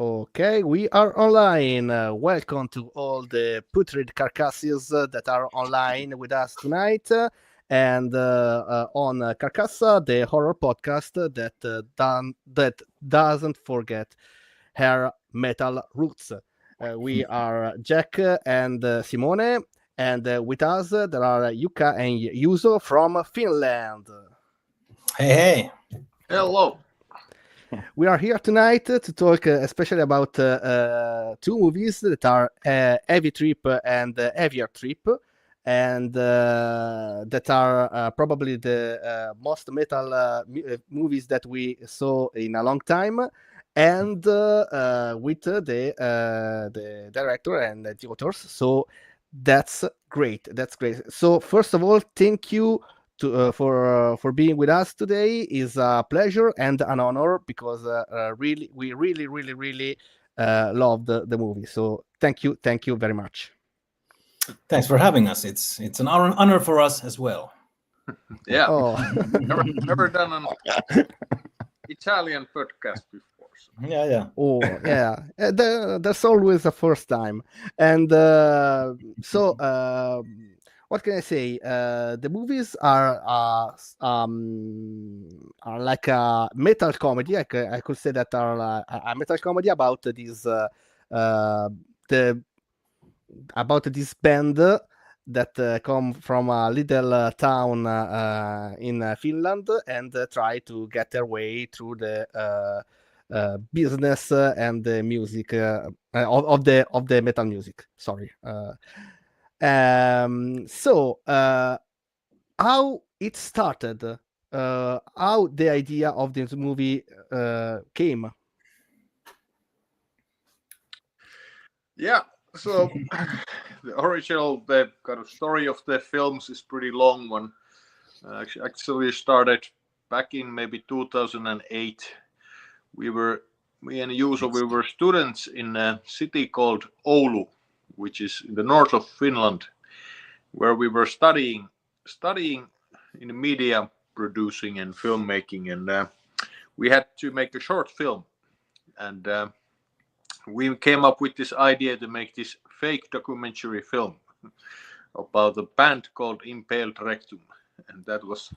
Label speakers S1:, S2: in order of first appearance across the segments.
S1: Okay, we are online. Welcome to all the putrid carcasses that are online with us tonight. And on Carcassa, the horror podcast that doesn't forget her metal roots. We are Jack and Simone, and with us there are Jukka and Juuso from Finland.
S2: Hey.
S3: Hello.
S1: We are here tonight to talk especially about two movies that are Heavy Trip and Heavier Trip, and that are probably the most metal movies that we saw in a long time, and with the director and the authors. So that's great. That's great. So first of all, thank you for being with us today. Is a pleasure and an honor because we really loved the movie. So thank you very much.
S2: Thanks for having us. It's an honor for us as well.
S3: Yeah.
S1: Oh.
S3: never done an Italian podcast before. So.
S2: Yeah.
S1: Oh yeah. There's always a first time, and so. What can I say? The movies are like a metal comedy. I could say that are a metal comedy about this about this band that come from a little town in Finland and try to get their way through the business and the music of the metal music. Sorry. So how it started, how the idea of this movie came.
S3: Yeah, so the original kind of story of the films is pretty long one. Actually started back in maybe 2008. Me and Juuso, we were students in a city called Oulu, which is in the north of Finland, where we were studying in media producing and filmmaking, and we had to make a short film, and we came up with this idea to make this fake documentary film about a band called Impaled Rectum, and that was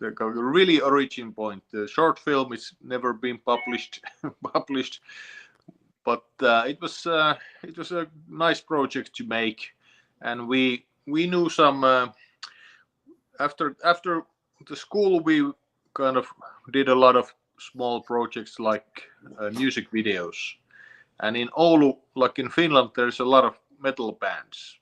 S3: the really origin point. The short film is never been published, but it was a nice project to make, and we knew some after the school we kind of did a lot of small projects like music videos, and in Oulu, like in Finland, there's a lot of metal bands,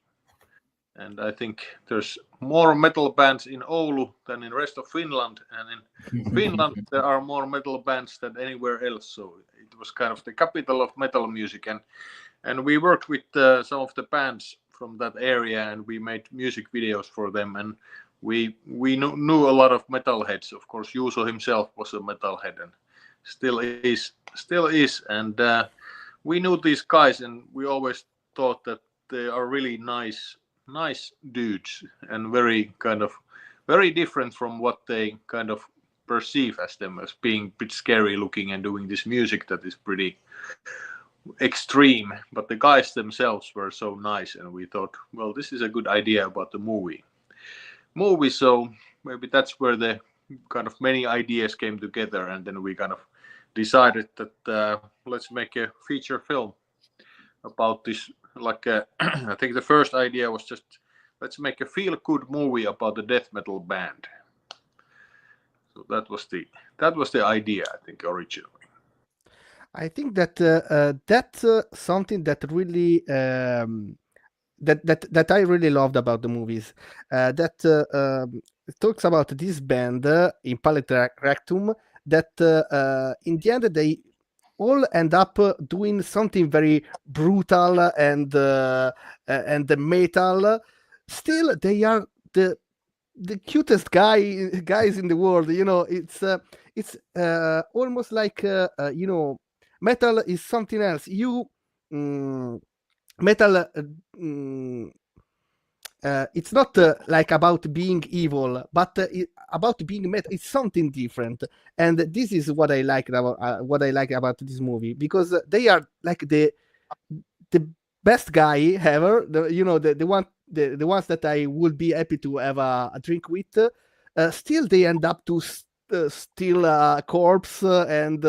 S3: and I think there's more metal bands in Oulu than in the rest of Finland, and in Finland there are more metal bands than anywhere else, so it was kind of the capital of metal music, and we worked with some of the bands from that area, and we made music videos for them, and we knew a lot of metalheads. Of course, Juuso himself was a metalhead and still is, and we knew these guys, and we always thought that they are really nice dudes and very different from what they kind of perceive as them, as being a bit scary looking and doing this music that is pretty extreme. But the guys themselves were so nice, and we thought, well, this is a good idea about the movie. So maybe that's where the kind of many ideas came together, and then we kind of decided that let's make a feature film about this. Like I think the first idea was just let's make a feel-good movie about the death metal band. So that was the idea, I think, originally.
S1: I think that that's something that really that I really loved about the movies. That it talks about this band Impaled Rectum. That in the end they all end up doing something very brutal and the metal. Still, they are the cutest guys in the world. You know, it's almost like you know, metal is something else. Metal it's not like about being evil, but about being metal. It's something different, and this is what I like about this movie, because they are like the best guy ever. The ones that I would be happy to have a drink with. Still, they end up to steal a corpse and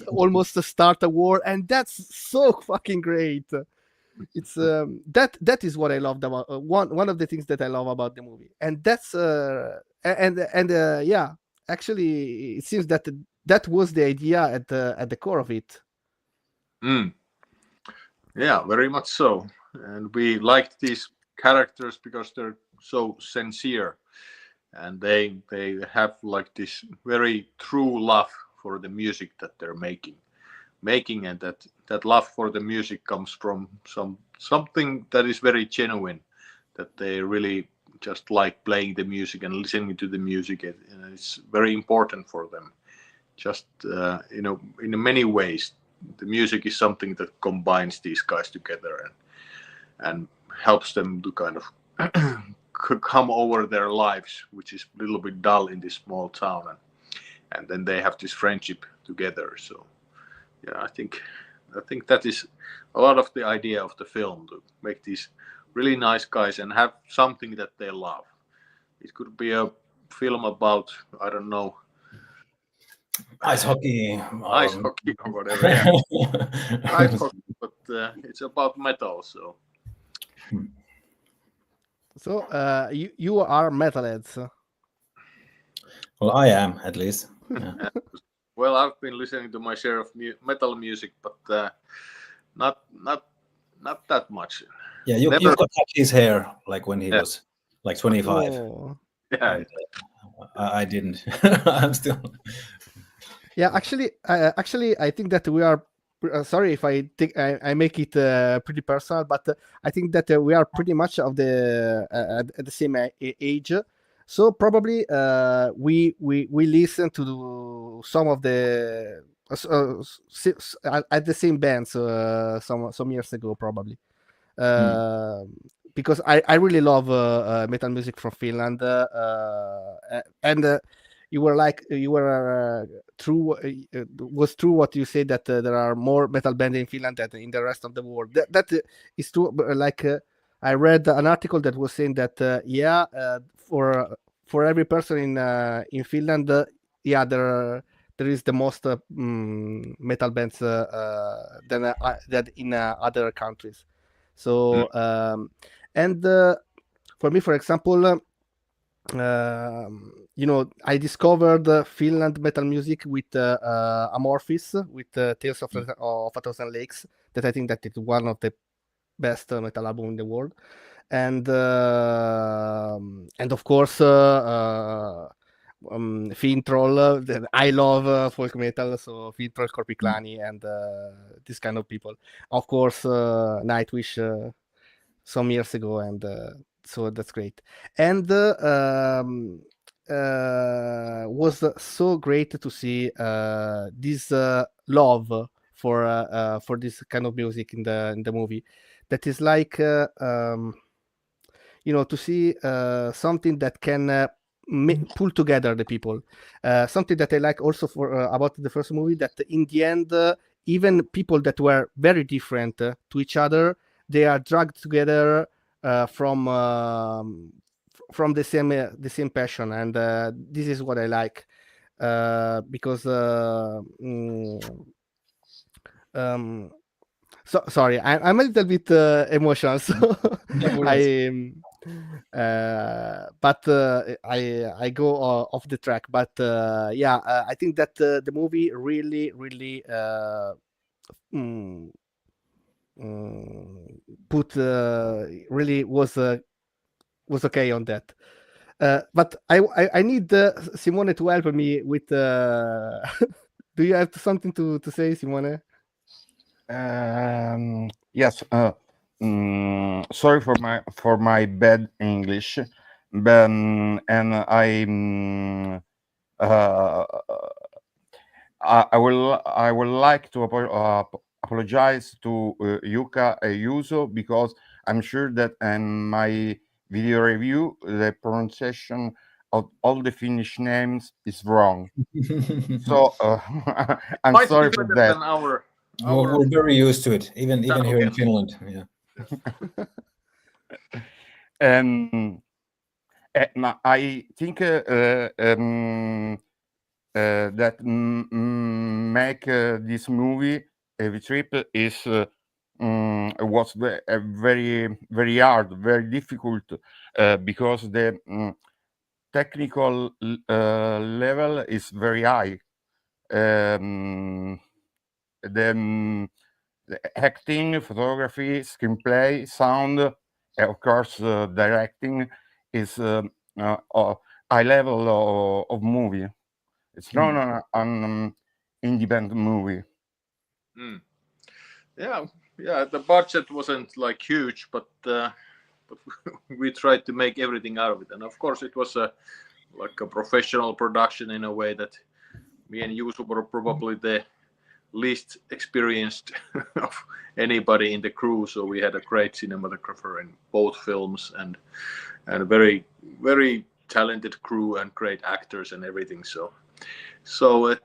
S1: almost start a war, and that's so fucking great. It's that is what I loved about one of the things that I love about the movie, and that's yeah, actually, it seems that that was the idea at the core of it.
S3: Yeah, very much so. And we liked these characters because they're so sincere, and they have like this very true love for the music that they're making, and that love for the music comes from something that is very genuine, that they really just like playing the music and listening to the music, and it's very important for them. Just in many ways, the music is something that combines these guys together and helps them to kind of come over their lives, which is a little bit dull in this small town, and then they have this friendship together. So yeah, I think that is a lot of the idea of the film, to make these really nice guys and have something that they love. It could be a film about, I don't know,
S2: ice hockey,
S3: or whatever. Yeah. Ice hockey, but it's about metal. So
S1: You are metalheads.
S2: Well, I am, at least. Yeah.
S3: Well, I've been listening to my share of metal music, but not that much.
S2: Yeah, Jukka got his hair like when he was like 25.
S1: Oh.
S3: Yeah.
S2: I didn't. I'm still.
S1: Yeah, actually, I think that we are. Sorry if I think I make it pretty personal, but I think that we are pretty much of the at the same age. So probably we listen to some of the at the same bands some years ago, probably. Because I really love metal music from Finland, and you were true. Was true what you said, that there are more metal bands in Finland than in the rest of the world. That is true. Like I read an article that was saying that for every person in Finland, there is the most metal bands than in other countries. So and for me, for example, I discovered Finland metal music with Amorphis, with Tales of a Thousand Lakes, that I think that it's one of the best metal album in the world, and of course Fintroll. I love folk metal, so Fintroll, Corpiclani, and this kind of people. Of course, Nightwish some years ago, and so that's great. And was so great to see this love for this kind of music in the movie. That is like to see something that can pull together the people. Something that I like also for about the first movie, that in the end, even people that were very different to each other, they are dragged together from the same passion, and this is what I like, because sorry, I'm a little bit emotional, so but I go off the track. But I think that the movie really put really was okay on that. But I need Simone to help me with. Do you have something to say, Simone?
S4: Yes. Sorry for my bad English, but and I will like to apologize to Jukka and Juuso, because I'm sure that my video review, the pronunciation of all the Finnish names is wrong. So I'm
S3: Might
S4: sorry
S3: be
S4: for
S3: better
S4: that.
S3: than our
S2: We're very used to it, even here in
S3: okay.
S2: Finland. Yeah.
S4: I think that make this movie Heavy Trip is was very very hard, very difficult because the technical level is very high. The acting, photography, screenplay, sound, of course, directing is high level of movie. It's not an independent movie.
S3: Yeah, the budget wasn't like huge, but we tried to make everything out of it, and of course it was like a professional production in a way that me and Juuso were probably the least experienced of anybody in the crew, so we had a great cinematographer in both films and a very very talented crew and great actors and everything, so it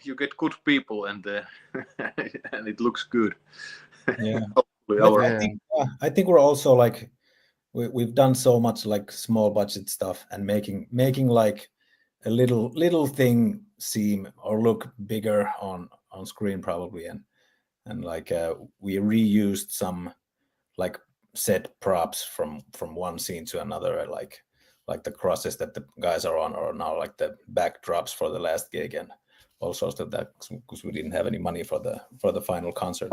S3: you get good people and and it looks good.
S2: Yeah.
S3: Hopefully
S2: But
S3: our-
S2: I think we're also like we've done so much like small budget stuff and making like a little thing seem or look bigger on screen probably, and like we reused some like set props from one scene to another, like the crosses that the guys are on are now like the backdrops for the last gig and all sorts of that, because we didn't have any money for the final concert,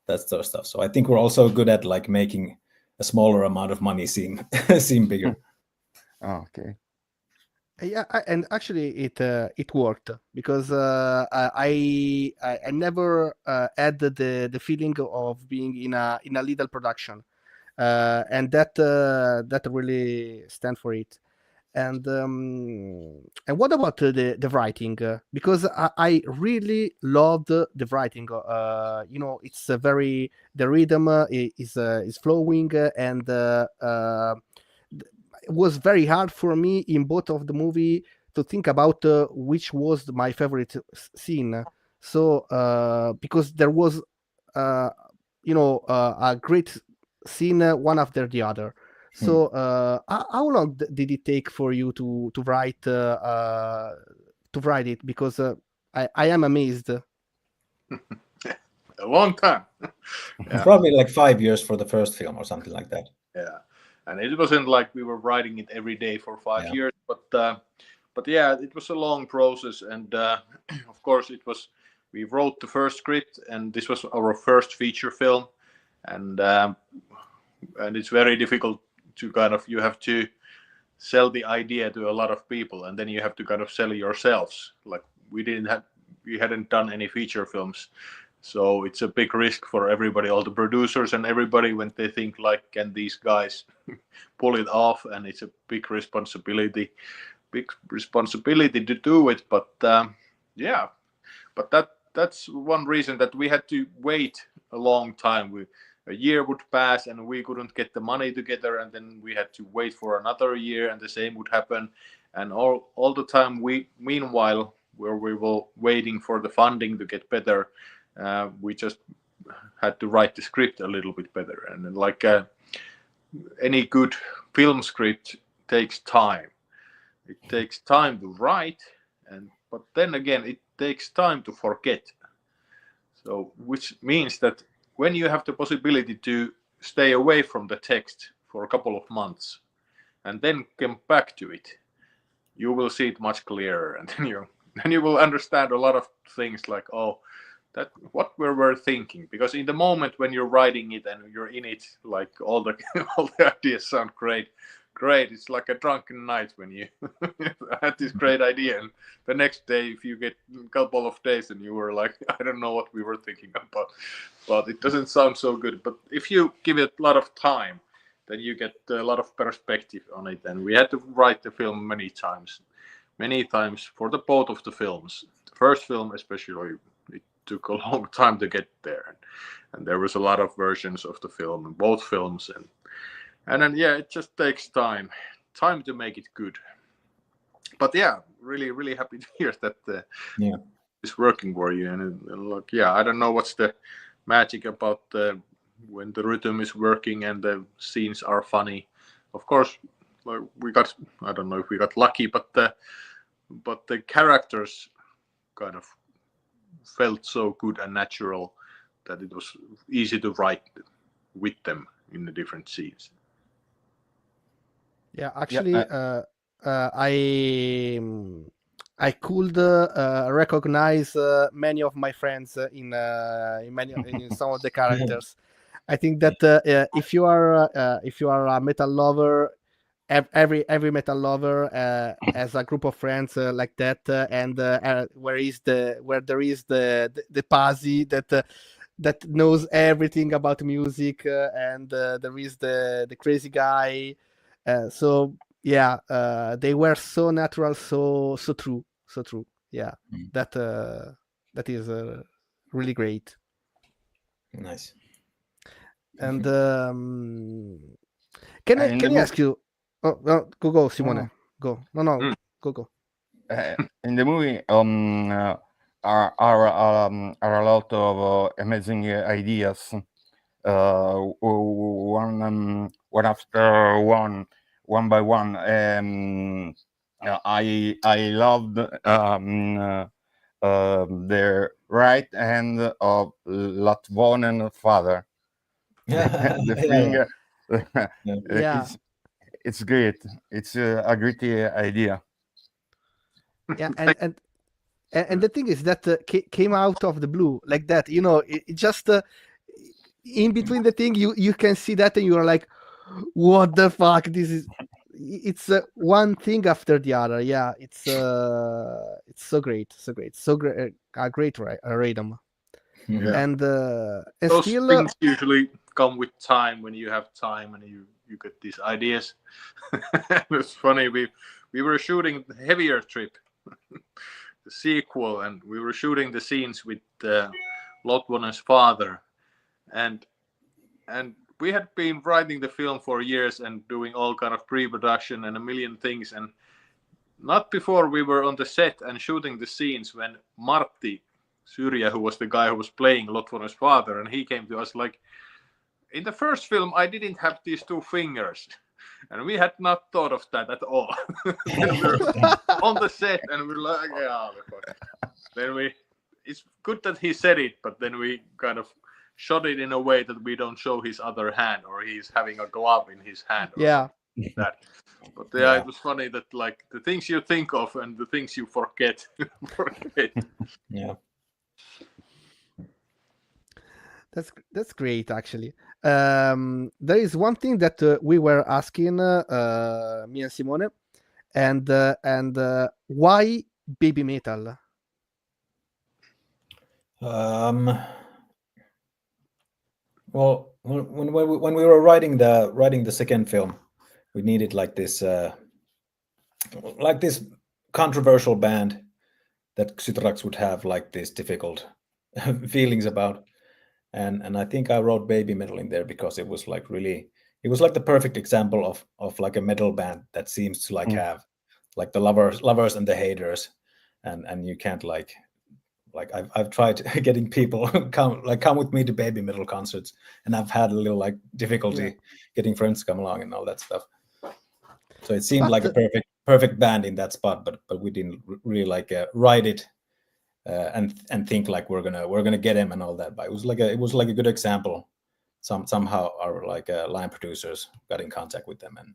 S2: that sort of stuff. So I think we're also good at like making a smaller amount of money seem seem bigger.
S4: Okay.
S1: Yeah, and actually it worked because I never had the feeling of being in a little production, and that really stand for it. And what about the writing? Because I really loved the writing. It's a very, the rhythm is flowing, and it was very hard for me in both of the movie to think about which was my favorite scene. So because there was a great scene one after the other. So how long did it take for you to write it? Because I am amazed.
S3: a long time. Yeah.
S2: Probably like 5 years for the first film or something like that.
S3: Yeah, and it wasn't like we were writing it every day for 5
S2: Yeah.
S3: years, but yeah, it was a long process, and of course we wrote the first script, and this was our first feature film, and it's very difficult to kind of, you have to sell the idea to a lot of people, and then you have to kind of sell yourselves. Like we hadn't done any feature films, so it's a big risk for everybody, all the producers and everybody, when they think like, can these guys pull it off? And it's a big responsibility to do it. But yeah, but that's one reason that we had to wait a long time. A year would pass and we couldn't get the money together, and then we had to wait for another year, and the same would happen. And all the time meanwhile, where we were waiting for the funding to get better, we just had to write the script a little bit better. And then, like any good film script takes time. It takes time to write, but then again, it takes time to forget. So, which means that when you have the possibility to stay away from the text for a couple of months and then come back to it, you will see it much clearer, and then you will understand a lot of things, like, oh, that what we were thinking. Because in the moment when you're writing it and you're in it, like all the ideas sound great. It's like a drunken night when you had this great idea, and the next day, if you get a couple of days and you were like, I don't know what we were thinking about, but it doesn't sound so good. But if you give it a lot of time, then you get a lot of perspective on it. And we had to write the film many times for the both of the films. The first film especially, it took a long time to get there, and there was a lot of versions of the film in both films, And then it just takes time to make it good. But really happy to hear that it's working for you. And look, I don't know what's the magic about when the rhythm is working and the scenes are funny. Of course, I don't know if we got lucky, but the characters kind of felt so good and natural that it was easy to write with them in the different scenes.
S1: Yeah, actually, I could recognize many of my friends in some of the characters. I think that if you are a metal lover, every metal lover has a group of friends like that, and where there is the Pazzi that knows everything about music, and there is the crazy guy. So they were so natural, so true. Yeah, that is really great.
S2: Nice.
S1: And can I ask you? Oh, no, go, Simone. Go. No, go.
S4: In the movie, are a lot of amazing ideas. One after one by one. I loved the right hand of Latvonen father. The finger. It's great. It's a great idea.
S1: Yeah, and the thing is that came out of the blue like that. It just in between the thing you can see that and you're like, what the fuck? It's one thing after the other. Yeah, it's so great, a great rhythm. And
S3: those
S1: still
S3: things usually come with time, when you have time and you get these ideas. It's funny, we were shooting the Heavier Trip, the sequel, and we were shooting the scenes with Lotvonen's father, and we had been writing the film for years and doing all kind of pre-production and a million things, and not before we were on the set and shooting the scenes when Martti Syrjä, who was the guy who was playing Lotvonen's father, and he came to us like, in the first film I didn't have these two fingers, and we had not thought of that at all. Then we were on the set and we were like, then it's good that he said it, but then we kind of shot it in a way that we don't show his other hand, or he's having a glove in his hand, or something like that. But it was funny that like the things you think of and the things you forget.
S2: Yeah.
S1: That's great, actually. There is one thing that we were asking, me and Simone, and why baby metal?
S2: Well, when we were writing the second film, we needed like this controversial band that Xytrax would have like these difficult feelings about. And I think I wrote baby metal in there because it was like the perfect example of like a metal band that seems to like have like the lovers and the haters, and you can't like I've tried getting people come with me to baby metal concerts, and I've had a little like difficulty getting friends to come along and all that stuff. So it seemed like a perfect band in that spot, but we didn't really like write it and think like we're gonna get him and all that. But it was like a good example. Somehow our like line producers got in contact with them and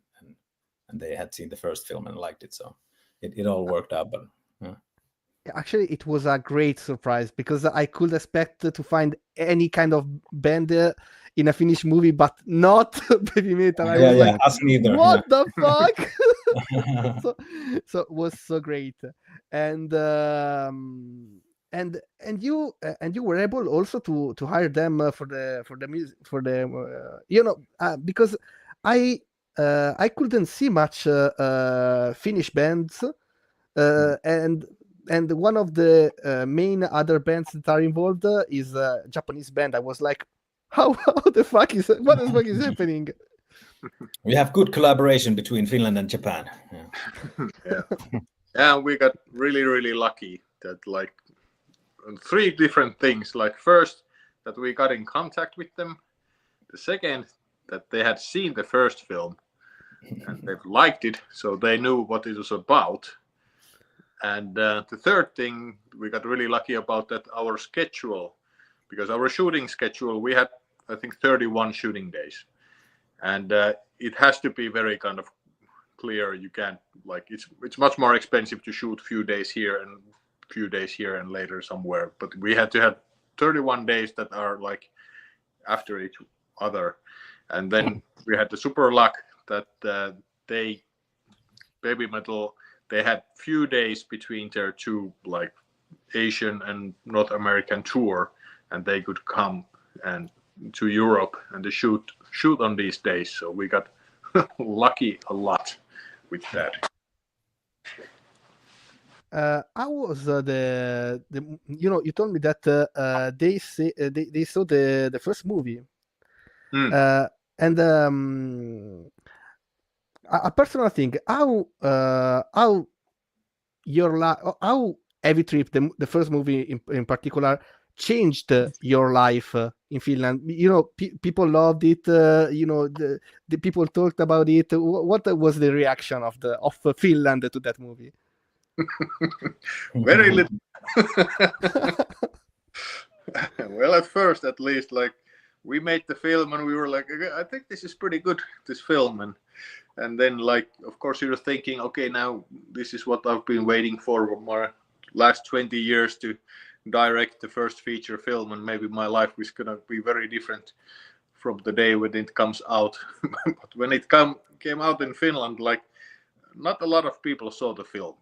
S2: they had seen the first film and liked it, so it all worked out. But
S1: actually, it was a great surprise because I could expect to find any kind of band in a Finnish movie, but not baby metal. I was like,
S2: us neither.
S1: What the fuck? so it was so great, and you were able also to hire them for the music, because I couldn't see much Finnish bands, and one of the main other bands that are involved is a Japanese band. I was like, what the fuck is happening?
S2: We have good collaboration between Finland and Japan.
S3: Yeah, we got really lucky that like 3 different things. Like first, that we got in contact with them. The second, that they had seen the first film and they've liked it, so they knew what it was about. And the third thing, we got really lucky about that our schedule, because our shooting schedule, we had, I think, 31 shooting days. And it has to be very kind of clear. You can't, like, it's much more expensive to shoot few days here and few days here and later somewhere. But we had to have 31 days that are like after each other. And then we had the super luck that Baby Metal, they had few days between their 2 like Asian and North American tour, and they could come and to Europe and to shoot on these days. So we got lucky a lot with that.
S1: How was the you told me that they saw the first movie, and a personal thing, how your how Heavy Trip, the first movie in particular, changed your life in Finland. People loved it. The people talked about it. What was the reaction of Finland to that movie?
S3: Very little. Well, at first, at least, like we made the film and we were like, I think this is pretty good, this film, and then like, of course, you're thinking, okay, now this is what I've been waiting for my last 20 years to direct the first feature film, and maybe my life is gonna be very different from the day when it comes out. But when it came out in Finland, like not a lot of people saw the film,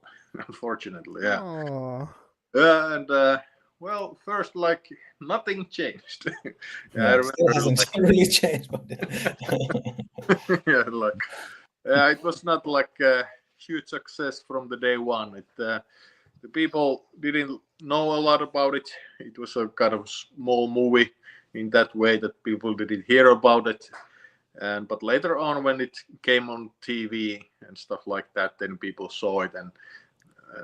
S3: unfortunately. Yeah. And well, first, like nothing changed.
S2: Yeah, it still hasn't really changed.
S3: Yeah, like it was not like a huge success from the day one. The people didn't know a lot about it. It was a kind of small movie in that way that people didn't hear about it. But later on, when it came on TV and stuff like that, then people saw it, and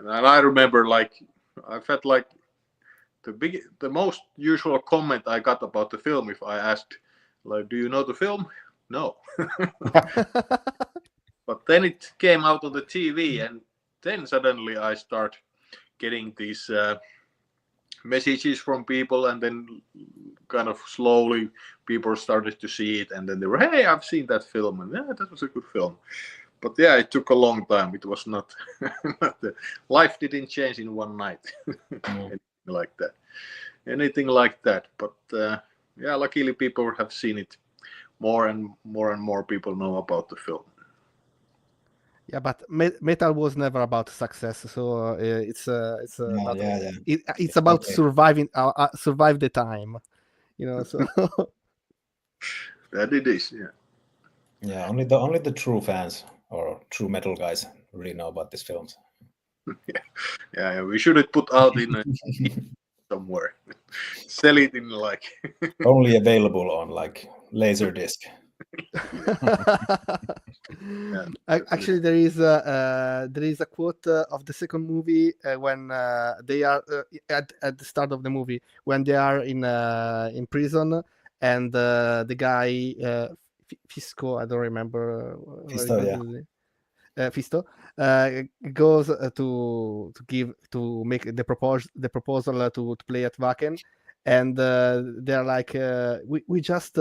S3: I remember, like, I felt like the most usual comment I got about the film, if I asked, like, do you know the film? No. But then it came out on the TV, and then suddenly I start getting these messages from people, and then kind of slowly people started to see it, and then they were, hey, I've seen that film, and yeah, that was a good film. But yeah, it took a long time. It was not, life didn't change in one night. Anything like that. But yeah, luckily people have seen it more and more people know about the film.
S1: Yeah, but metal was never about success, so it's about surviving, survive the time, So
S3: that it is, yeah.
S2: Yeah, only the true fans or true metal guys really know about these films.
S3: Yeah, we should have put out in somewhere, sell it in like
S2: only available on like Laserdisc.
S1: Actually, there is a quote of the second movie when they are at the start of the movie, when they are in prison, and the guy Fisco, I don't remember.
S2: Fisto, yeah.
S1: Fisto goes to make the proposal to play at Wacken, and they're like, we just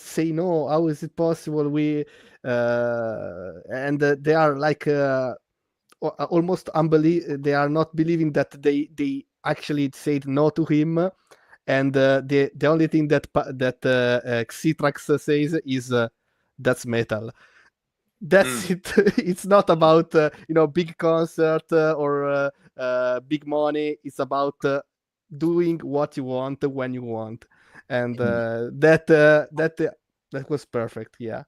S1: say no. How is it possible? And they are like almost they are not believing that they actually said no to him. And the only thing that Xitrax says is that's metal. That's it. It's not about big concert or big money. It's about doing what you want when you want, and that was perfect. Yeah.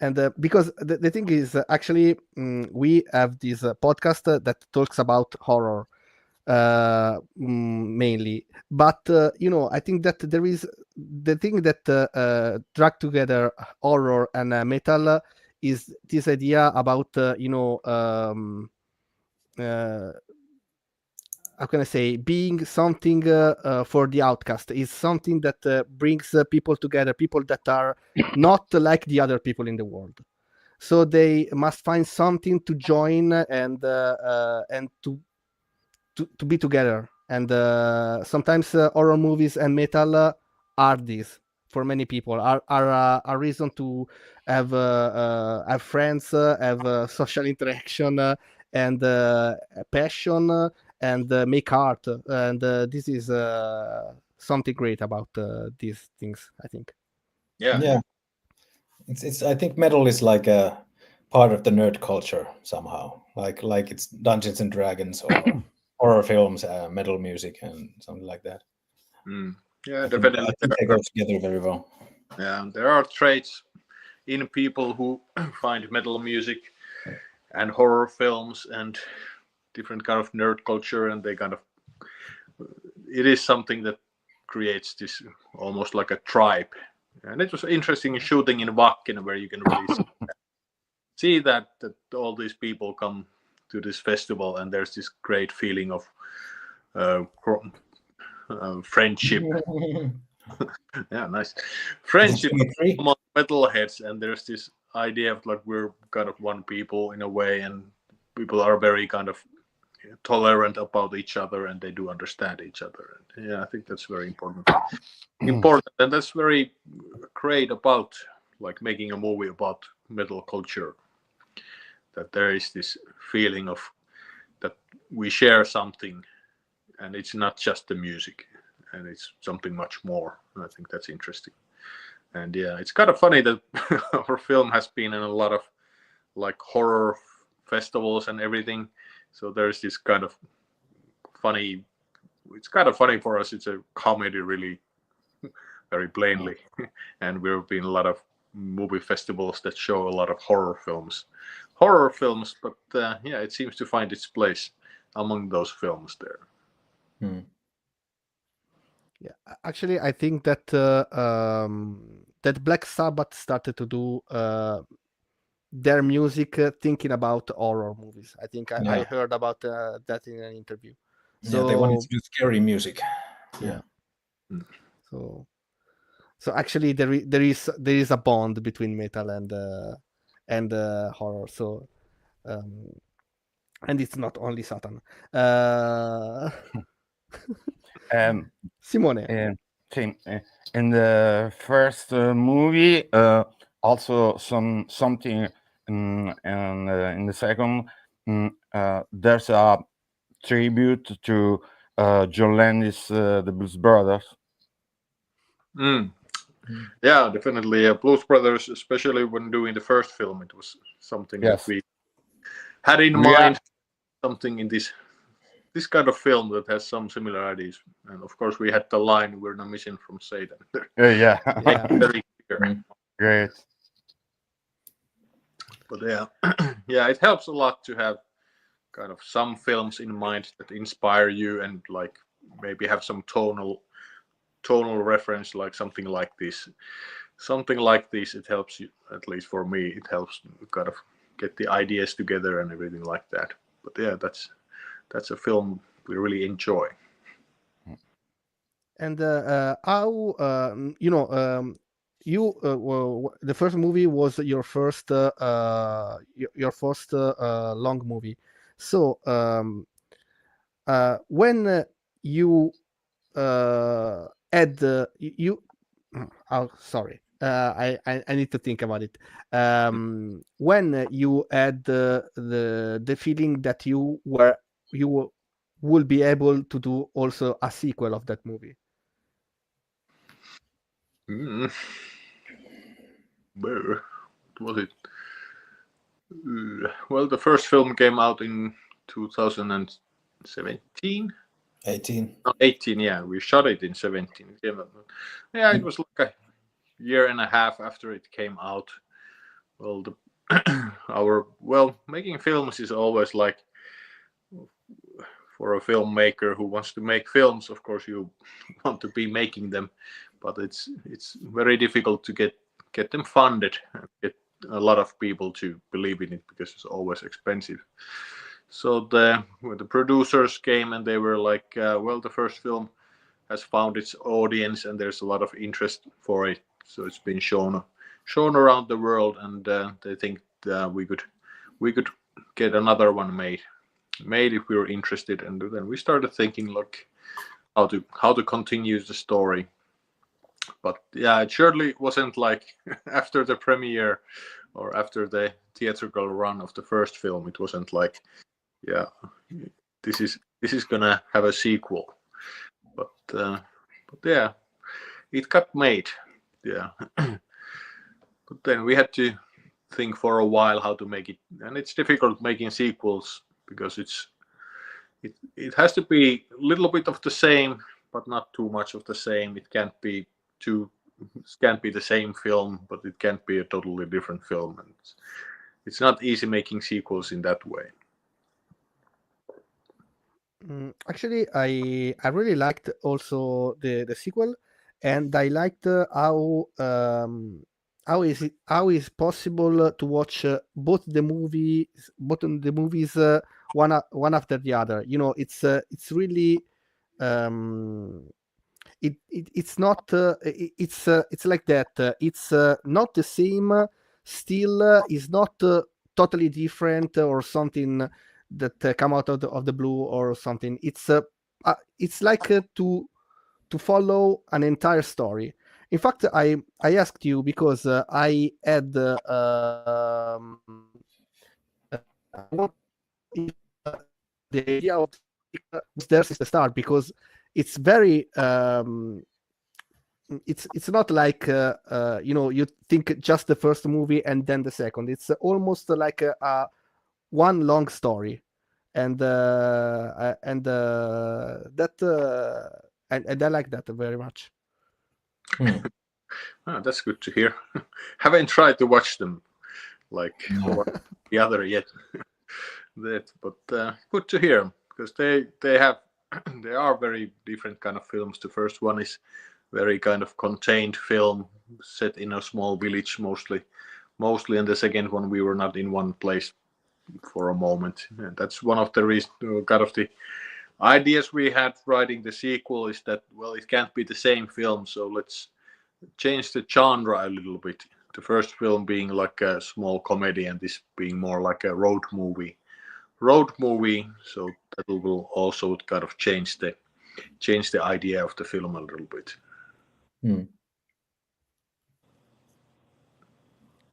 S1: And because the thing is, actually, we have this podcast that talks about horror mainly, but I think that there is the thing that drag together horror and metal is this idea about how can I say, being something for the outcast, is something that brings people together, people that are not like the other people in the world. So they must find something to join and to be together. And sometimes horror movies and metal are this for many people, are a reason to have friends, have social interaction, and passion, and make art. And this is something great about these things, I think.
S2: Yeah. It's I think metal is like a part of the nerd culture somehow, like it's Dungeons and Dragons or horror films, metal music and something like that.
S3: Yeah,
S2: I think
S3: definitely.
S2: they go together very well.
S3: Yeah, there are traits in people who find metal music and horror films and different kind of nerd culture, and they kind of, it is something that creates this almost like a tribe. And it was interesting shooting in Wacken, where you can really see that all these people come to this festival, and there's this great feeling of friendship. Yeah, nice friendship among metalheads, and there's this idea of like we're kind of one people in a way, and people are very kind of tolerant about each other, and they do understand each other. And yeah, I think that's very important, and that's very great about like making a movie about metal culture, that there is this feeling of that we share something, and it's not just the music, and it's something much more. I think that's interesting. And yeah, it's kind of funny that our film has been in a lot of like horror festivals and everything. So there's this kind of funny, it's kind of funny for us. It's a comedy, really, very plainly. And we've been a lot of movie festivals that show a lot of horror films. But yeah, it seems to find its place among those films there.
S1: Yeah, actually, I think that that Black Sabbath started to do their music thinking about horror movies. I think I heard about that in an interview. So
S2: they wanted to do scary music.
S1: Yeah. So actually, there is a bond between metal and horror. So and it's not only Satan. Simone.
S4: In the first movie, also something in the second, there's a tribute to John Landis, the Blues Brothers.
S3: Yeah, definitely. Blues Brothers, especially when doing the first film, it was something that we had in mind. Something in this kind of film that has some similarities, and of course we had the line, "We're not mission from Satan."
S4: Yeah.
S3: Very clear.
S4: Great.
S3: But yeah, it helps a lot to have kind of some films in mind that inspire you, and like maybe have some tonal reference, like something like this. It helps you, at least for me, it helps kind of get the ideas together and everything like that. But yeah, that's a film we really enjoy.
S1: And how you the first movie was your first long movie. So when you had you oh sorry, I need to think about it. When you had the feeling that you will be able to do also a sequel of that movie?
S3: Where was it? Well, the first film came out in 2017. 18, yeah. We shot it in 17. Yeah, it was like a year and a half after it came out. Well, making films is always like, for a filmmaker who wants to make films, of course you want to be making them, but it's very difficult to get them funded, get a lot of people to believe in it, because it's always expensive. So when the producers came and they were like, well, the first film has found its audience and there's a lot of interest for it, so it's been shown around the world, and they think we could get another one made if we were interested. And then we started thinking, look, how to continue the story. But yeah, it surely wasn't like after the premiere or after the theatrical run of the first film, it wasn't like, yeah, this is gonna have a sequel. But yeah, it got made. Yeah. But then we had to think for a while how to make it, and it's difficult making sequels because it has to be a little bit of the same, but not too much of the same. It can't be the same film, but it can't be a totally different film, and it's not easy making sequels in that way.
S1: Actually, I really liked also the sequel, and I liked how is possible to watch both the movies one after the other. You know, it's really it's not it's like that. It's not the same. Still, is not totally different or something that come out of the blue or something. It's like to follow an entire story. In fact, I asked you because I had the idea of was there since the start, because it's very it's not like you think just the first movie and then the second. It's almost like a one long story, and that and I like that very much.
S3: Oh, that's good to hear. Haven't tried to watch them like the other yet. But good to hear, because they are very different kind of films. The first one is very kind of contained film set in a small village mostly, and the second one we were not in one place for a moment. And that's one of the reasons, kind of the ideas we had writing the sequel, is that, well, it can't be the same film, so let's change the genre a little bit. The first film being like a small comedy, and this being more like a road movie. So that will also kind of change the idea of the film a little bit.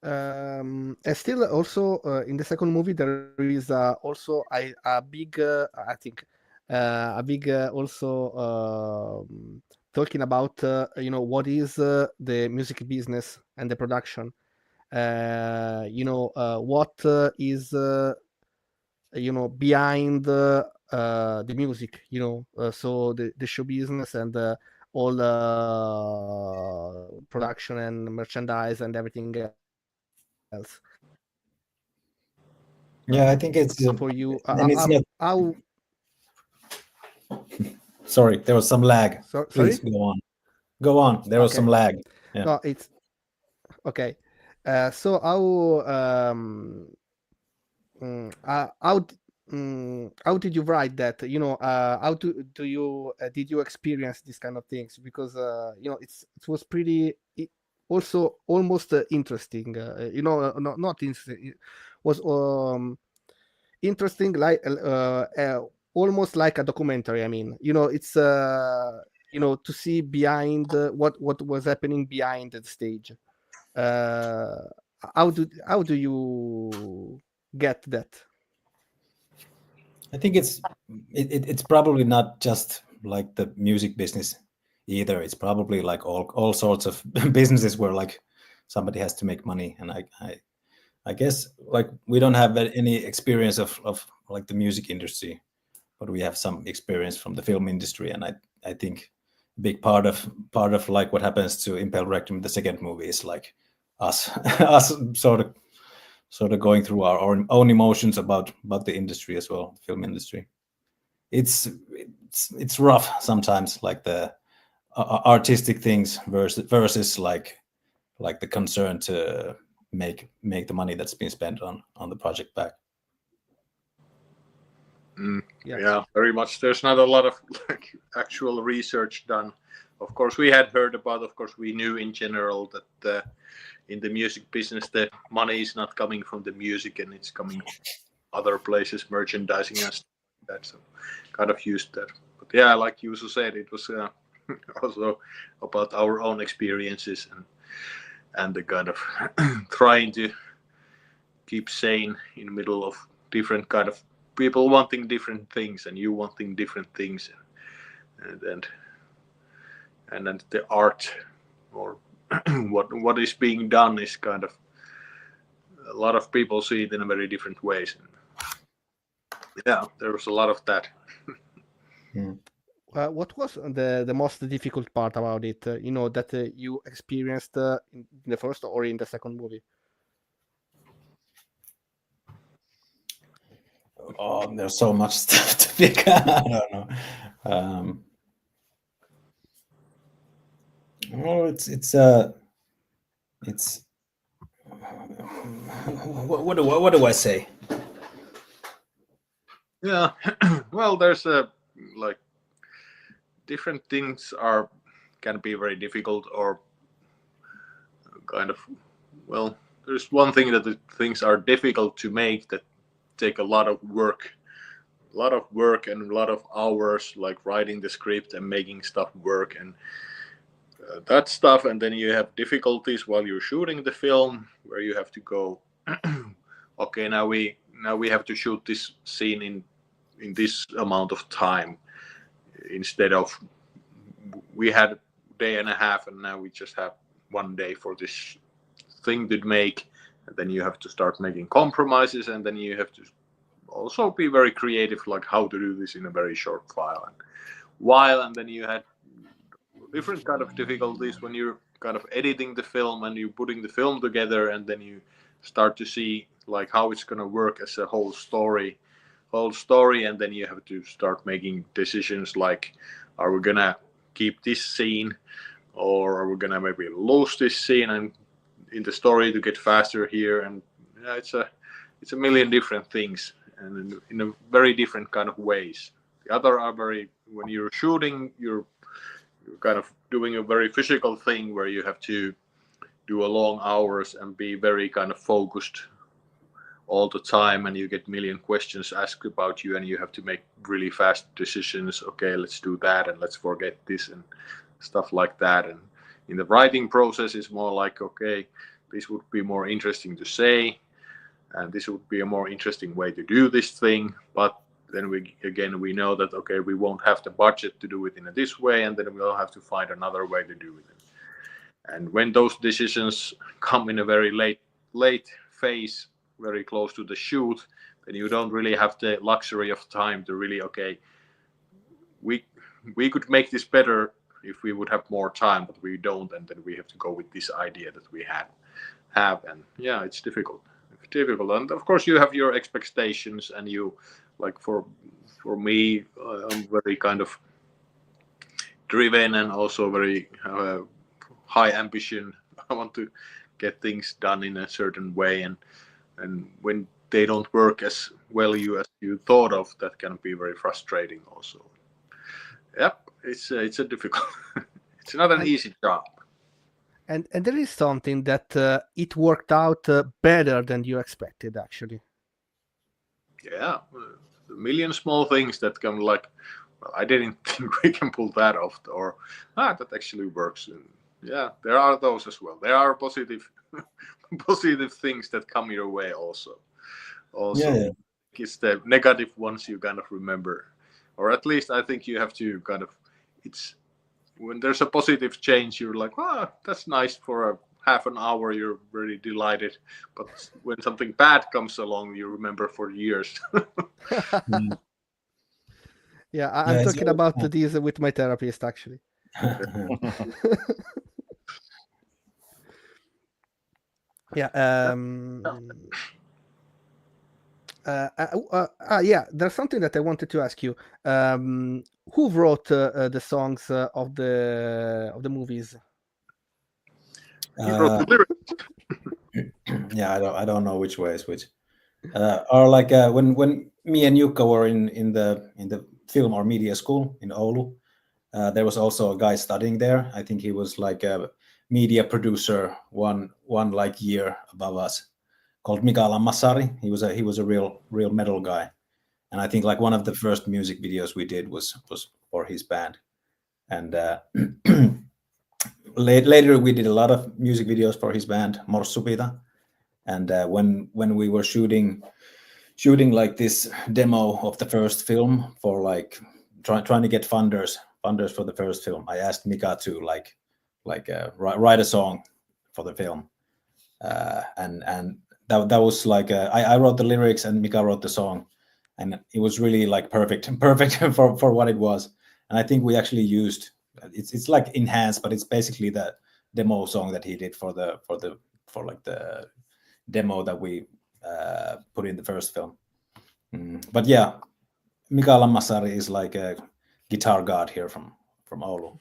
S1: And still also in the second movie there is also a big I think a big also talking about what is the music business and the production, what is behind the music, so the show business and all production and merchandise and everything else.
S2: Yeah, I think it's
S1: for you.
S2: and it's not.
S1: How?
S2: Sorry, there was some lag.
S1: Sorry?
S2: Please go on. There was some lag. Yeah.
S1: No, it's okay. So how did you write that? How do you did you experience these kind of things? Because it was pretty also almost interesting. Not interesting. It was interesting, like almost like a documentary. I mean, it's to see behind what was happening behind the stage. How do you get that?
S2: I think it's probably not just like the music business either. It's probably like all sorts of businesses where like somebody has to make money, and I guess like we don't have any experience of like the music industry, but we have some experience from the film industry, and I think a big part of like what happens to Impel Rectum, the second movie, is like us sort of going through our own emotions about the industry as well, the film industry. It's rough sometimes, like artistic things versus like the concern to make the money that's been spent on the project back.
S3: Yeah, very much. There's not a lot of like actual research done. Of course, we had heard about. Of course, we knew in general that in the music business, the money is not coming from the music, and it's coming from other places, merchandising and stuff like that. So, kind of used that. But yeah, like Juuso said, it was also about our own experiences and the kind of trying to keep sane in the middle of different kind of people wanting different things and you wanting different things, and then the art or what is being done is kind of a lot of people see it in a very different ways. And yeah, there was a lot of that.
S1: What was the most difficult part about it? That you experienced in the first or in the second movie?
S2: Oh, there's so much stuff to pick. I don't know. Oh, it's what do I say?
S3: Yeah, well, there's like different things can be very difficult or kind of, well, there's one thing that the things are difficult to make that take a lot of work and a lot of hours, like writing the script and making stuff work and that stuff. And then you have difficulties while you're shooting the film where you have to go, okay, now we have to shoot this scene in this amount of time instead of we had a day and a half and now we just have 1 day for this thing to make. And then you have to start making compromises, and then you have to also be very creative, like how to do this in a very short while. And then you had different kind of difficulties when you're kind of editing the film and you're putting the film together, and then you start to see like how it's going to work as a whole story, and then you have to start making decisions like, are we gonna keep this scene or are we gonna maybe lose this scene and in the story to get faster here? And yeah, it's a million different things and in a very different kind of ways. The other are very, when you're shooting, you're kind of doing a very physical thing where you have to do a long hours and be very kind of focused all the time, and you get a million questions asked about you and you have to make really fast decisions. Okay, let's do that and let's forget this and stuff like that. And in the writing process, it's more like, okay, this would be more interesting to say and this would be a more interesting way to do this thing, but then we know that, okay, we won't have the budget to do it in this way, and then we'll have to find another way to do it. And when those decisions come in a very late phase, very close to the shoot, then you don't really have the luxury of time to really, okay, we could make this better if we would have more time, but we don't, and then we have to go with this idea that we have. And yeah, it's difficult. And of course you have your expectations, and you, like for me, I'm very kind of driven and also very high ambition. I want to get things done in a certain way, and when they don't work as well as you thought of, that can be very frustrating also. Yep, it's a difficult. It's not an easy job.
S1: And there is something that it worked out better than you expected, actually.
S3: Yeah, a million small things that come like, well, I didn't think we can pull that off, or that actually works. And yeah, there are those as well. There are positive things that come your way also.
S2: Yeah.
S3: It's the negative ones you kind of remember, or at least I think you have to kind of, it's when there's a positive change, you're like, that's nice for a half an hour, you're very delighted, but when something bad comes along, you remember for years.
S1: Yeah, I'm talking about these with my therapist, actually. Yeah. Yeah, there's something that I wanted to ask you. Who wrote the songs of the movies?
S3: He wrote the lyrics.
S2: Yeah, I don't know which way is which. Or like when me and Jukka were in the film or media school in Oulu, there was also a guy studying there. I think he was like a media producer one like year above us, called Mika Lammassaari. He was a real metal guy, and I think like one of the first music videos we did was for his band, and later we did a lot of music videos for his band Morsupita, and when we were shooting like this demo of the first film for like trying to get funders for the first film, I asked Mika to write a song for the film, and that was like I wrote the lyrics and Mika wrote the song, and it was really like perfect for what it was. And I think we actually used it's like enhanced, but it's basically the demo song that he did for the demo that we put in the first film. But yeah, Mika Lammassaari is like a guitar god here from Oulu.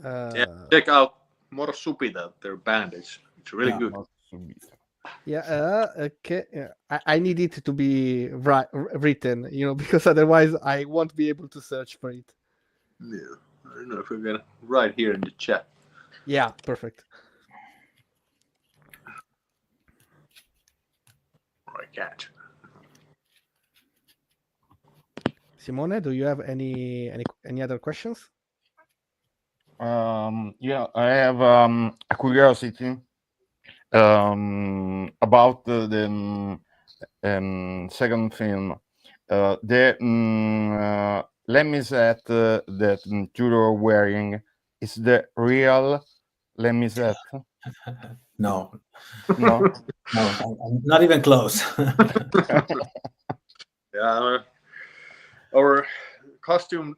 S3: Yeah, check out Morsupita, their band. It's really good.
S1: Yeah, okay. Yeah. I need it to be written, because otherwise I won't be able to search for it.
S3: Yeah, I don't know if we're gonna write here in the chat.
S1: Yeah, perfect.
S3: I can't.
S1: Simone, do you have any other questions?
S4: Yeah, I have a curiosity about the second film. The lemisette that Juuso are wearing is the real lemisette?
S2: No,
S4: No.
S2: I'm not even close.
S3: Yeah, our costume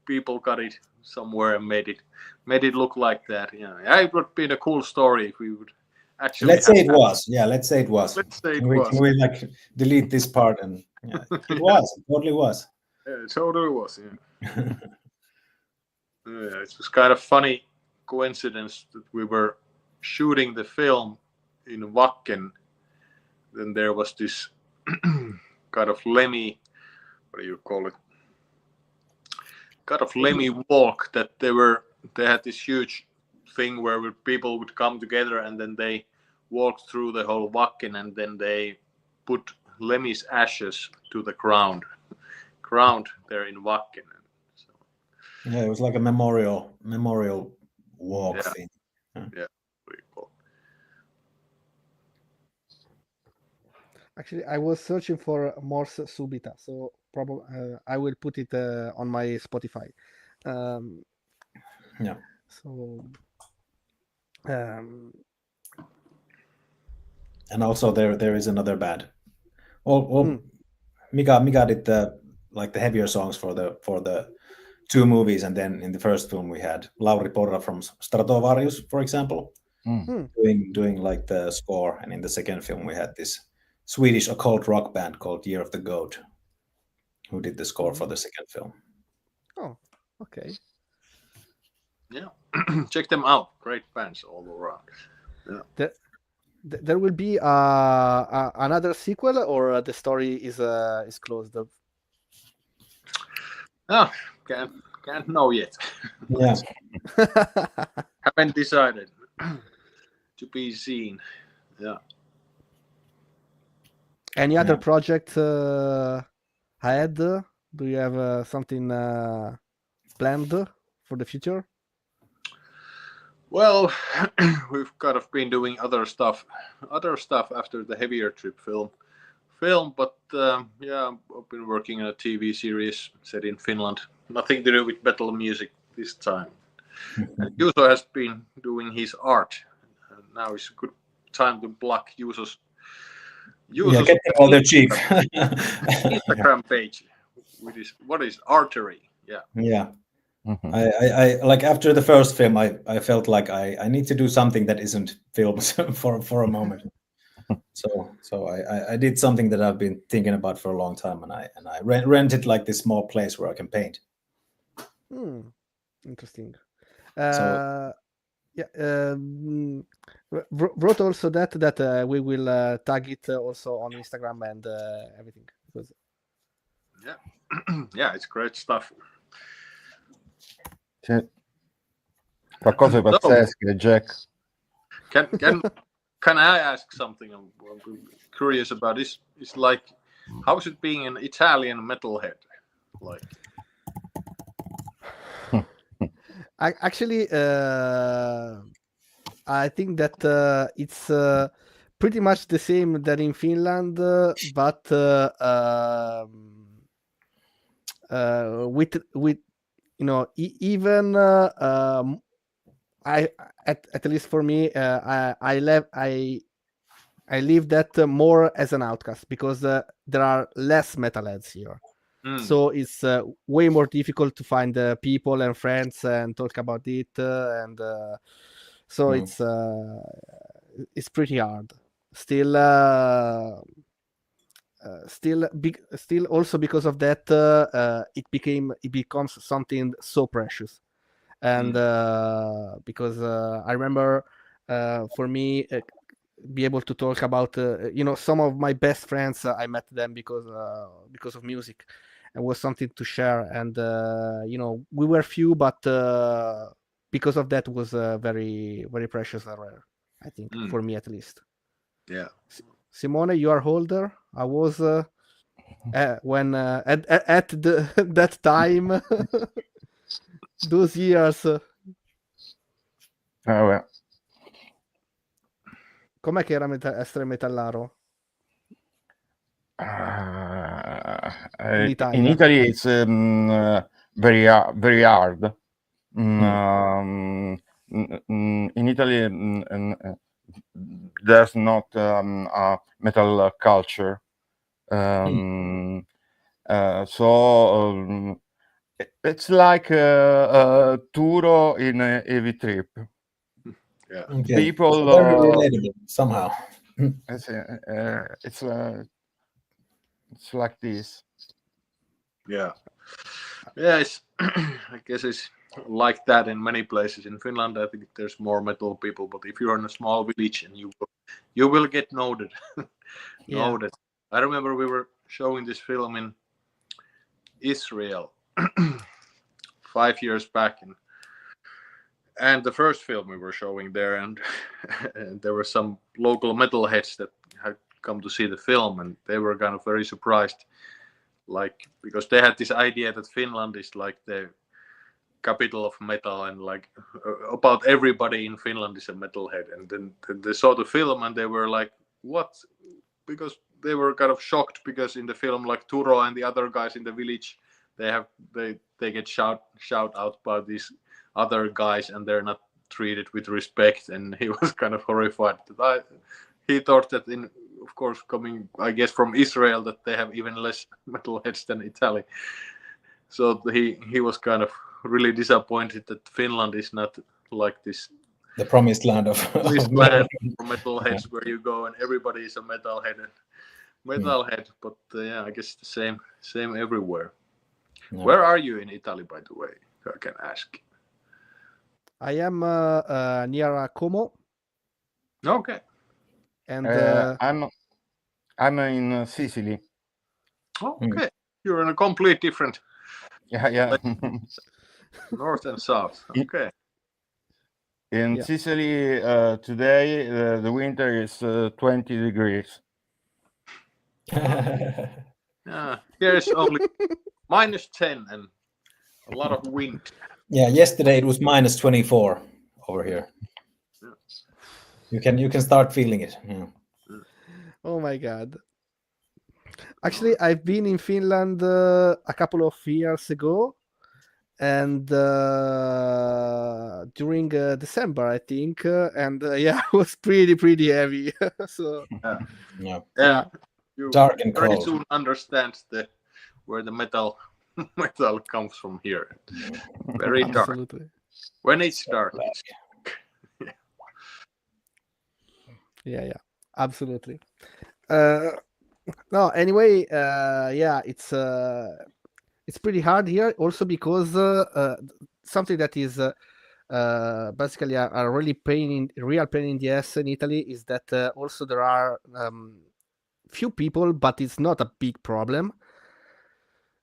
S3: people got it somewhere and made it look like that. Yeah, it would have been a cool story if we would actually.
S2: Let's say it was. Yeah, let's say it was.
S3: Let's say it
S2: Can
S3: was.
S2: we like delete this part and yeah, it was. It totally was.
S3: Yeah, it totally was. Yeah. Yeah, it was kind of funny coincidence that we were shooting the film in Wacken. Then there was this kind of Lemmy, what do you call it? Kind of Lemmy walk that they had this huge thing where people would come together and then they walked through the whole Wacken and then they put Lemmy's ashes to the ground there in Wacken. So,
S2: yeah, it was like a memorial walk thing.
S3: Yeah, pretty cool.
S1: Actually, I was searching for Morse Subita, so probably I will put it on my Spotify.
S2: Yeah.
S1: So.
S2: And also there is another band. Well, Mika did the heavier songs for the two movies, and then in the first film we had Lauri Porra from Stratovarius, for example, doing like the score, and in the second film we had this Swedish occult rock band called Year of the Goat, who did the score for the second film.
S1: Oh, okay.
S3: Yeah, check them out. Great bands all around. Yeah.
S1: There will be another sequel, or the story is closed up.
S3: Oh, can't know yet.
S2: Yeah.
S3: Haven't decided. To be seen. Yeah.
S1: Any other project ahead? Do you have something planned for the future?
S3: Well, we've kind of been doing other stuff after the Heavier Trip film. But yeah, I've been working on a TV series set in Finland. Nothing to do with metal music this time. And Juuso has been doing his art. Now is a good time to plug Juuso's
S2: get them all the cheap.
S3: Instagram page. What is artery? Yeah.
S2: Yeah.
S4: Mhm.
S2: I like after the first film, I felt like I need to do something that isn't films for a moment. So I did something that I've been thinking about for a long time, and I rented like this small place where I can paint.
S1: Interesting.
S2: So
S1: Wrote also that we will tag it also on Instagram and everything. Because
S3: Yeah, it's great stuff.
S4: Sì. Fa cose pazzesche, Jack.
S3: Can I ask something? I'm curious about this. It's like, how is it being an Italian metalhead? Like,
S1: actually, I think that it's pretty much the same than in Finland, but with even I at least for me, I leave that more as an outcast because there are less metalheads here. So it's way more difficult to find people and friends and talk about it, and so it's pretty hard. Still also because of that, it becomes something so precious, and because I remember for me. Be able to talk about some of my best friends, I met them because of music, and was something to share, and we were few, but because of that was very, very precious and rare, I think, for me at least.
S3: Yeah.
S1: Simone, you are older. I was when at that time those years.
S4: Well.
S1: Com'è che era essere metallaro?
S4: In
S1: Italia.
S4: Italy, it's very hard. In Italy, there's not a metal culture, so it's like Turo in a heavy trip.
S3: Yeah.
S2: okay.
S4: People
S2: So very relatable somehow.
S4: it's like this.
S3: Yeah. It's I guess it's like that in many places. In Finland, I think there's more metal people, but if you're in a small village, and you will get noted. Noted. I remember we were showing this film in Israel 5 years back, and the first film we were showing there, and there were some local metalheads that had come to see the film, and they were kind of very surprised, like, because they had this idea that Finland is like the capital of metal, and like about everybody in Finland is a metalhead, and then they saw the film and they were like, what? Because they were kind of shocked, because in the film, like Turo and the other guys in the village, they get shout out by these other guys, and they're not treated with respect, and he was kind of horrified. He thought that, of course, coming, I guess, from Israel, that they have even less metalheads than Italy. So he was kind of really disappointed that Finland is not like this.
S2: The promised land of
S3: land for metalheads, where you go and everybody is a metalhead. But yeah, I guess the same everywhere. Yeah. Where are you in Italy, by the way? If I can ask.
S1: I am near Como.
S3: Okay.
S1: And
S4: I'm in Sicily.
S3: Okay. You're in a complete different.
S4: Yeah.
S3: North and south. Okay.
S4: In Sicily today, the winter is 20 degrees.
S3: Here's only -10 and a lot of wind.
S2: Yeah, yesterday it was -24 over here. You can start feeling it. Yeah.
S1: Oh my God. Actually, I've been in Finland a couple of years ago, and during December, I think, and it was pretty heavy. So
S3: yeah. You
S2: Dark and
S3: very
S2: cold.
S3: soon understand where the metal metal comes from here. Very dark.
S1: Absolutely.
S3: When it's dark, it's
S1: Yeah, absolutely. No, anyway, yeah, it's pretty hard here also because something that is basically a real pain in the ass in Italy is that also there are few people, but it's not a big problem.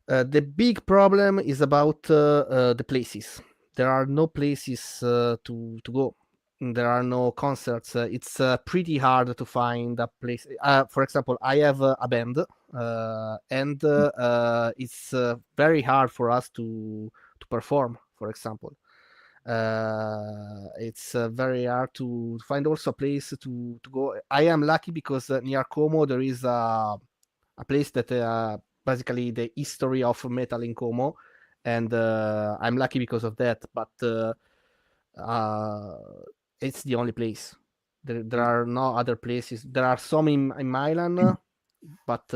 S1: The big problem is about the places. There are no places to go. There are no concerts. It's pretty hard to find a place. For example, I have a band, and it's very hard for us to perform. For example, it's very hard to find also a place to go. I am lucky because near Como there is a place that basically the history of metal in Como, and I'm lucky because of that. But it's the only place. There are no other places. There are some in Milan, but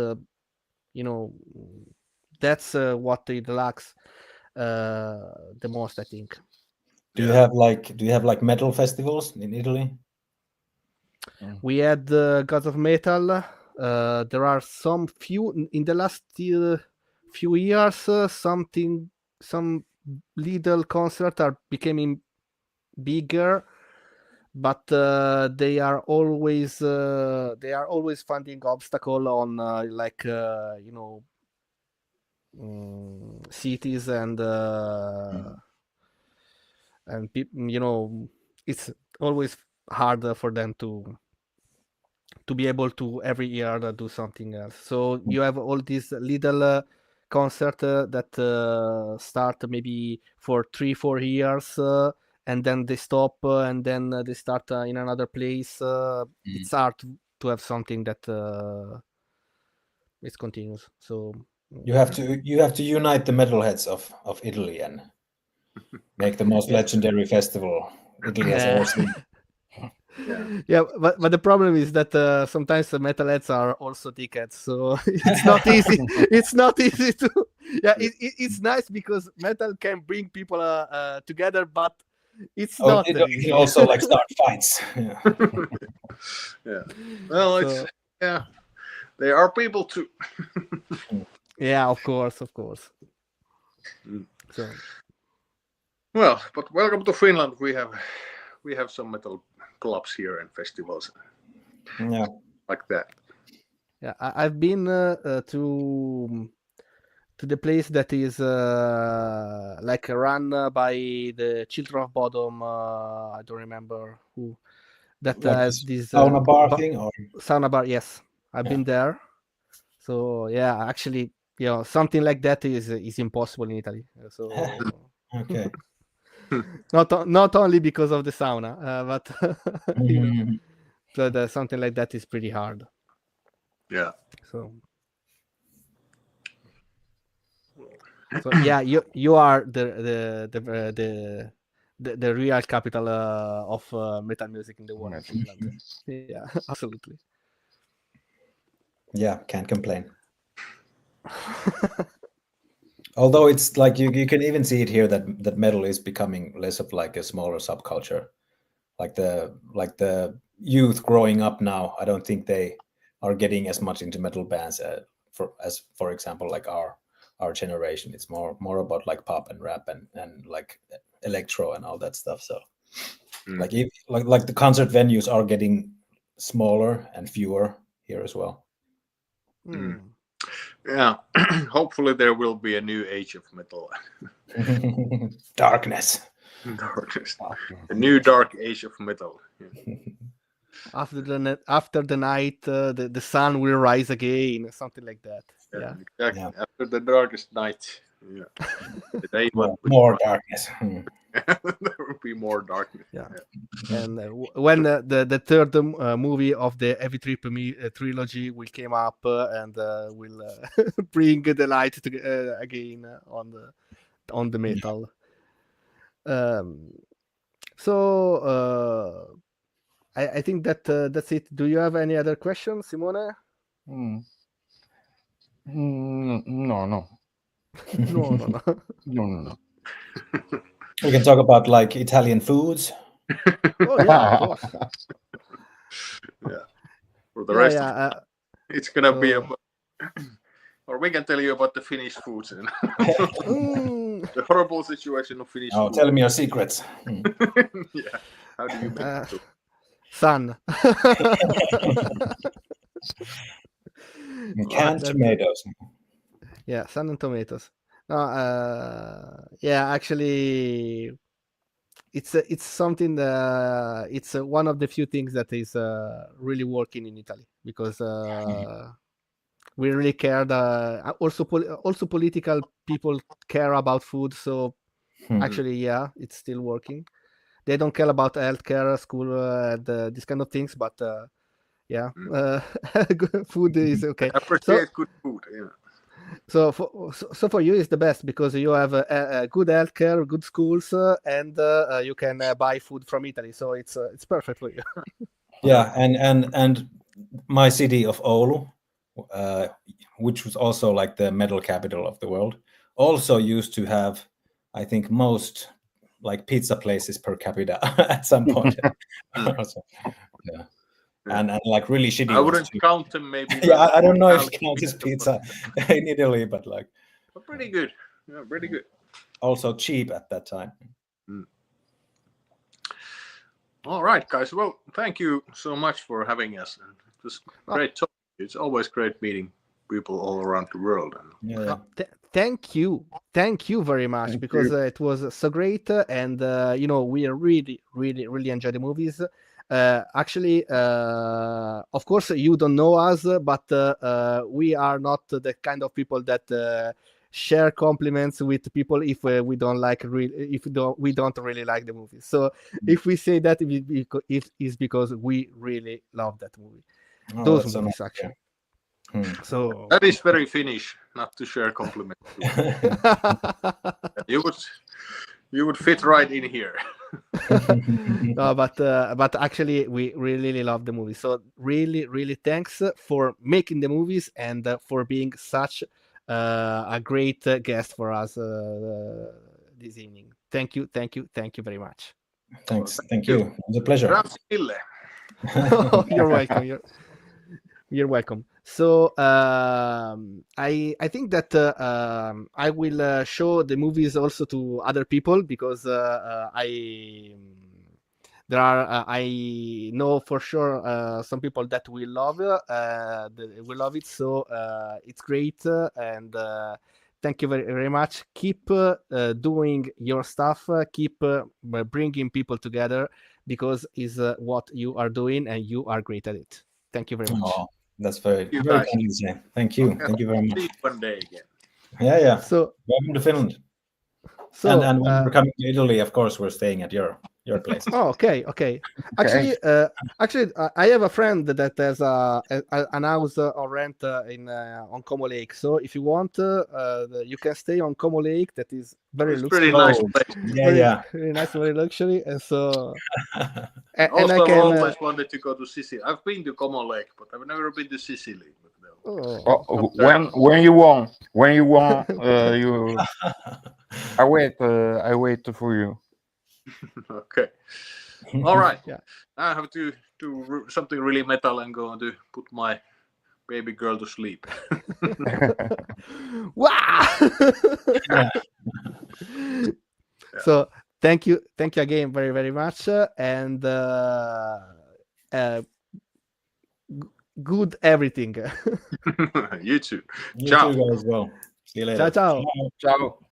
S1: you know, that's what it lacks the most, I think.
S2: Do you have like metal festivals in Italy?
S1: We had Gods of Metal. There are some few in the last few years. Some little concerts are becoming bigger, but they are always finding obstacle on cities and it's always harder for them to be able to every year do something else. So you have all these little concert that start maybe for 3-4 years and then they stop and then they start in another place. It's hard to have something that is continuous. So
S2: you have to unite the metalheads of Italy and make the most legendary festival Italy has ever seen.
S1: Yeah, but the problem is that sometimes the metalheads are also dickheads, so it's not easy. It's not easy to. Yeah, it's nice because metal can bring people together, but it's not.
S2: It can also like start fights. Yeah.
S3: Yeah. Well,
S1: So,
S3: there are people too.
S1: Yeah, of course. So.
S3: Well, but welcome to Finland. We have some metal clubs here and festivals.
S2: Yeah.
S3: Like that.
S1: Yeah, I've been to the place that is like run by the Children of Bodom. I don't remember who. That
S2: Like
S1: has this
S2: sauna bar thing, or
S1: sauna bar. Yes, I've been there. So yeah, actually, something like that is impossible in Italy. So
S2: okay.
S1: not only because of the sauna, but so something like that is pretty hard.
S3: Yeah.
S1: So yeah, you are the real capital of metal music in the world. Yeah, absolutely.
S2: Yeah, can't complain. Although it's like you can even see it here that metal is becoming less of like a smaller subculture. Like the youth growing up now, I don't think they are getting as much into metal bands for example like our generation. It's more about like pop and rap and like electro and all that stuff. So like the concert venues are getting smaller and fewer here as well.
S3: Yeah. Hopefully there will be a new age of metal.
S2: Darkness.
S3: A new dark age of metal. Yeah.
S1: After the night, the sun will rise again, something like that. Yeah.
S3: Exactly. Yeah. After the darkest night. Yeah. The day
S2: more darkness.
S3: There will be more darkness.
S1: Yeah. And when the third movie of the Heavy Trip trilogy will come up and will bring the light again on the metal. So I think that's it. Do you have any other questions, Simone?
S4: No.
S1: No.
S4: No.
S2: We can talk about like Italian foods.
S1: Oh yeah, of course.
S3: For the rest,
S1: Yeah.
S3: it's gonna be
S1: so-
S3: about, or we can tell you about the Finnish foods and
S1: Mm,
S3: the horrible situation of Finnish
S2: Oh,
S3: food.
S2: tell me your secrets.
S3: Yeah, how do you make it?
S1: Sun.
S2: Canned
S1: That-
S2: tomatoes.
S1: Yeah, sun and tomatoes. No, yeah, actually, it's something. It's one of the few things that is really working in Italy because we really care. Also, also political people care about food. So actually, yeah, it's still working. They don't care about healthcare, school, these kind of things, but yeah, food is okay.
S3: Appreciate good food. Yeah.
S1: So for you it's the best because you have good healthcare, good schools, and you can buy food from Italy. So it's perfect for you.
S2: Yeah, and my city of Oulu, which was also like the metal capital of the world, also used to have, I think, most like pizza places per capita at some point. Also, yeah. And like really shitty
S3: I wouldn't
S2: ones too.
S3: count them. Maybe.
S2: Yeah, I don't know if
S3: Count-
S2: it counts as pizza in Italy, but like
S3: But pretty good. Yeah, pretty good.
S2: also cheap at that time.
S3: All right, guys. Well, thank you so much for having us. And it was great talk. It's always great meeting people all around the world. And
S2: Yeah.
S1: Thank you very much
S4: Thank
S1: because
S4: you.
S1: it was so great, and we really enjoy the movies. Actually, of course, you don't know us, but we are not the kind of people that share compliments with people if we don't like we don't really like the movie. So if we say that, it is because we really love that movie.
S2: Oh,
S1: Those
S2: that's so
S1: movies
S2: nice.
S1: actually.
S2: Hmm.
S1: So
S3: that is very Finnish, not to share compliments. You would fit right in here.
S1: no, but actually we really love the movie. So really thanks for making the movies and for being such a great guest for us this evening. Thank you very much.
S2: Thanks. Thank you. It was a pleasure.
S3: Grazie mille.
S1: You're welcome. You're welcome. So I think that I will show the movies also to other people because I know for sure some people that will love it. So it's great and thank you very much. Keep doing your stuff. Keep bringing people together because is what you are doing and you are great at it. Thank you very much.
S2: Oh, that's very
S3: You
S2: very
S3: guys.
S2: kind of you to say. Thank you. Thank you very much.
S3: See you one day again.
S2: Yeah.
S1: So
S2: Welcome to Finland.
S1: so
S2: And when we're coming to Italy, of course, we're staying at your place.
S1: oh, okay. Actually, I have a friend that has an house on rent on Como Lake. So if you want, you can stay on Como Lake. That is very
S3: It's
S1: luxury.
S3: pretty nice place.
S1: Very nice, very luxury. And so, and
S3: Also,
S1: I
S3: I've
S1: can.
S3: always wanted to go to Sicily. I've been to Como Lake, but I've never been to Sicily. But no.
S4: Oh, when you want, you. I wait for you.
S3: Okay. All right.
S1: Yeah.
S3: I have to do something really metal and go to put my baby girl to sleep.
S1: Wow.
S2: Yeah.
S1: So thank you again very, very much, and good everything.
S3: You too.
S2: You
S3: Ciao.
S2: too, guys. Well, see you later.
S1: Ciao.
S4: Ciao.